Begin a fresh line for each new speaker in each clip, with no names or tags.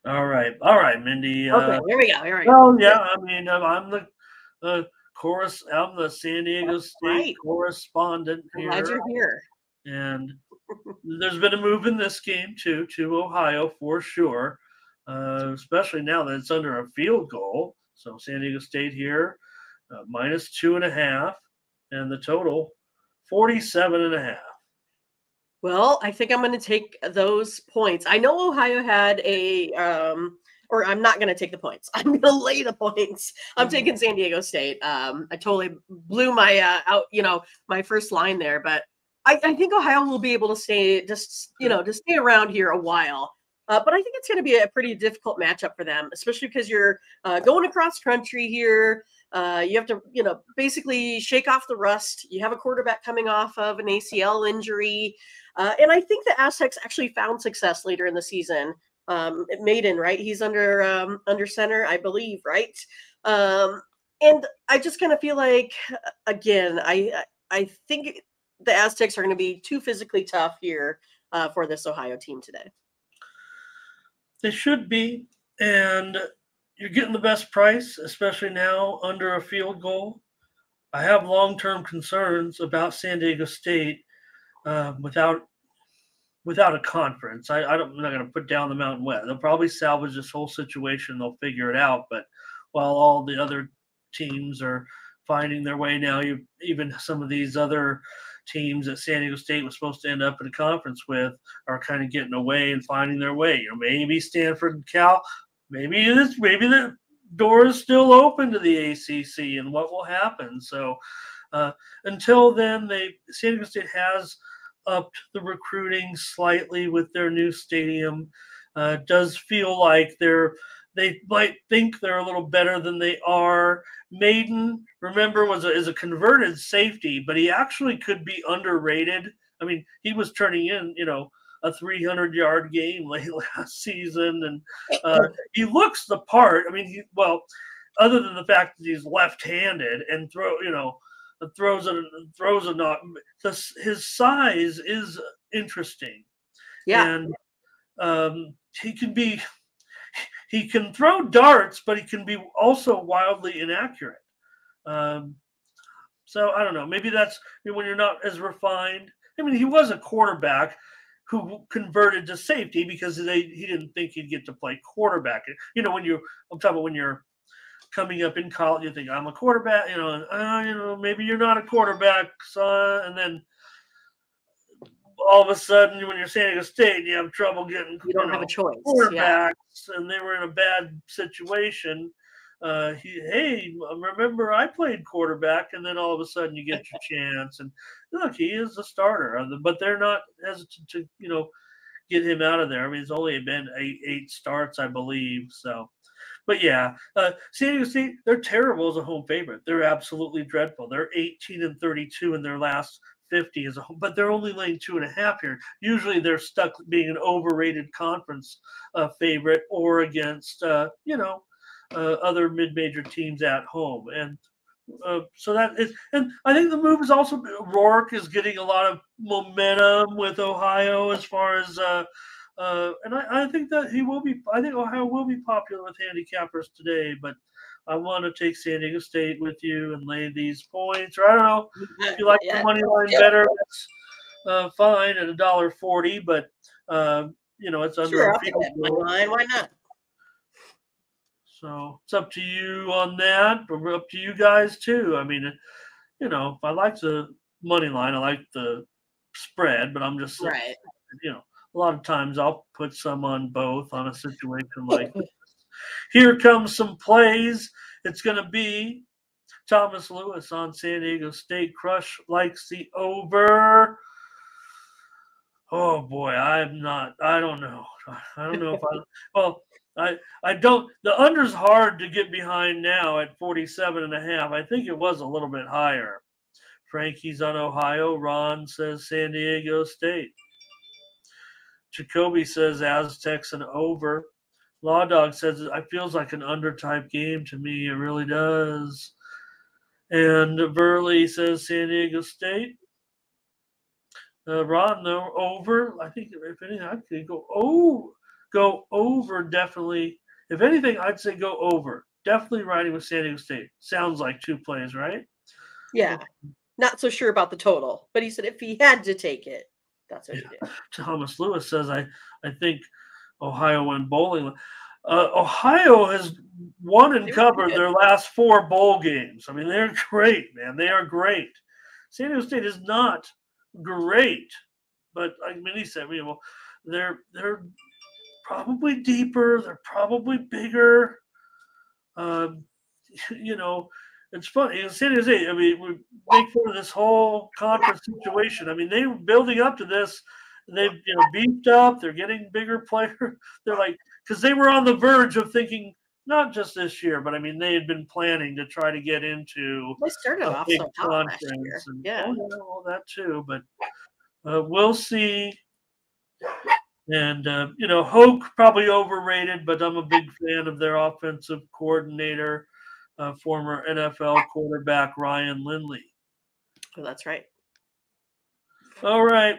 All right, Mindy.
Okay, here we go. Here we go.
Well, yeah, I mean, I'm I'm the San Diego State
Right.
correspondent
I'm glad
here,
you're here.
and there's been a move in this game too to Ohio for sure, especially now that it's under a field goal. So San Diego State here, minus 2.5, and the total 47.5.
Well, I think I'm going to take those points. I know Ohio had a, or I'm not going to take the points. I'm going to lay the points. I'm taking San Diego State. I totally blew my my first line there, but I think Ohio will be able to stay to stay around here a while. But I think it's going to be a pretty difficult matchup for them, especially because you're going across country here. You have to, basically shake off the rust. You have a quarterback coming off of an ACL injury. And I think the Aztecs actually found success later in the season. Maiden, right? He's under center, I believe, right? And I just kind of feel like, again, I think the Aztecs are going to be too physically tough here for this Ohio team today.
They should be, and you're getting the best price, especially now under a field goal. I have long-term concerns about San Diego State without a conference. I'm not going to put down the Mountain West. They'll probably salvage this whole situation. They'll figure it out. But while all the other teams are finding their way now, even some of these other teams that San Diego State was supposed to end up in a conference with are kind of getting away and finding their way. Maybe Stanford and Cal, maybe the door is still open to the ACC and what will happen. So until then, San Diego State has upped the recruiting slightly with their new stadium. Does feel like they might think they're a little better than they are. Maiden, remember, is a converted safety, but he actually could be underrated. I mean, he was turning in, a 300-yard game late last season, and he looks the part. I mean, other than the fact that he's left-handed and throws a knock. His size is interesting.
Yeah,
and he can throw darts, but he can be also wildly inaccurate. So I don't know. Maybe that's when you're not as refined. I mean, he was a quarterback who converted to safety because he didn't think he'd get to play quarterback. I'm talking about when you're coming up in college, you think I'm a quarterback, maybe you're not a quarterback, son, and then all of a sudden, when you're San Diego State, you have trouble getting
you don't have a choice.
Quarterbacks, and they were in a bad situation. Remember I played quarterback, and then all of a sudden you get your chance, and look, he is a starter, but they're not hesitant to get him out of there. I mean, it's only been eight starts, I believe, so. But yeah, San Diego State, they're terrible as a home favorite. They're absolutely dreadful. They're 18-32 in their last 50 as a home, but they're only laying 2.5 here. Usually they're stuck being an overrated conference favorite or against, other mid-major teams at home. And so that is, and I think the move is also, Rourke is getting a lot of momentum with Ohio as far as, and I think that I think Ohio will be popular with handicappers today, but I want to take San Diego State with you and lay these points. Or I don't know if you like the money line better. It's fine at $1.40, but it's under a field goal.
Why not?
So it's up to you on that, but we're up to you guys too. I mean, if I like the money line, I like the spread, but I'm just
right.
A lot of times I'll put some on both on a situation like this. Here comes some plays. It's going to be Thomas Lewis on San Diego State. Crush likes the over. Oh boy, I don't know. I don't know if I don't. The under's hard to get behind now at 47.5. I think it was a little bit higher. Frankie's on Ohio. Ron says San Diego State. Jacoby says Aztecs and over. Law Dog says it feels like an under type game to me. It really does. And Burley says San Diego State. Ron, no, over. I think if anything, I could go. Oh, Go over definitely. If anything, I'd say go over. Definitely riding with San Diego State. Sounds like 2 plays, right?
Yeah. Not so sure about the total, but he said if he had to take it, that's what he did.
Thomas Lewis says, I think Ohio went bowling. Ohio has won and
They were pretty
covered
good.
their last 4 bowl games. I mean, they're great, man. They are great. San Diego State is not great, but like Mindy said, they're probably deeper. They're probably bigger. Um, you know, it's funny. In San Diego State, I mean, we make fun of this whole conference situation. I mean, they were building up to this. They've beefed up. They're getting bigger players. They're like because they were on the verge of thinking not just this year, but I mean they had been planning to try to get into
They started
a
off
big
so hot last
conference
year.
and
Yeah.
all that too. But we'll see. And Hoke probably overrated, but I'm a big fan of their offensive coordinator, former NFL quarterback Ryan Lindley.
Oh, that's right.
All right,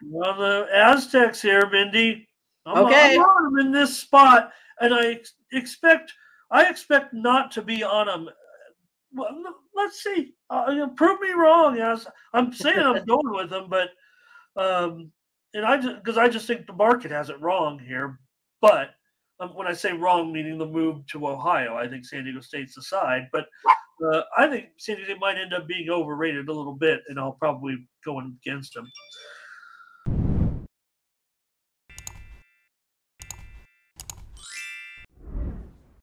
we're on the Aztecs here, Mindy.
Okay.
I'm on them in this spot, and I expect not to be on them. Well, let's see. Prove me wrong. Yes, I'm saying I'm going with them, but and I just think the market has it wrong here. But when I say wrong, meaning the move to Ohio, I think San Diego State's the side. But I think San Diego State might end up being overrated a little bit, and I'll probably go against them.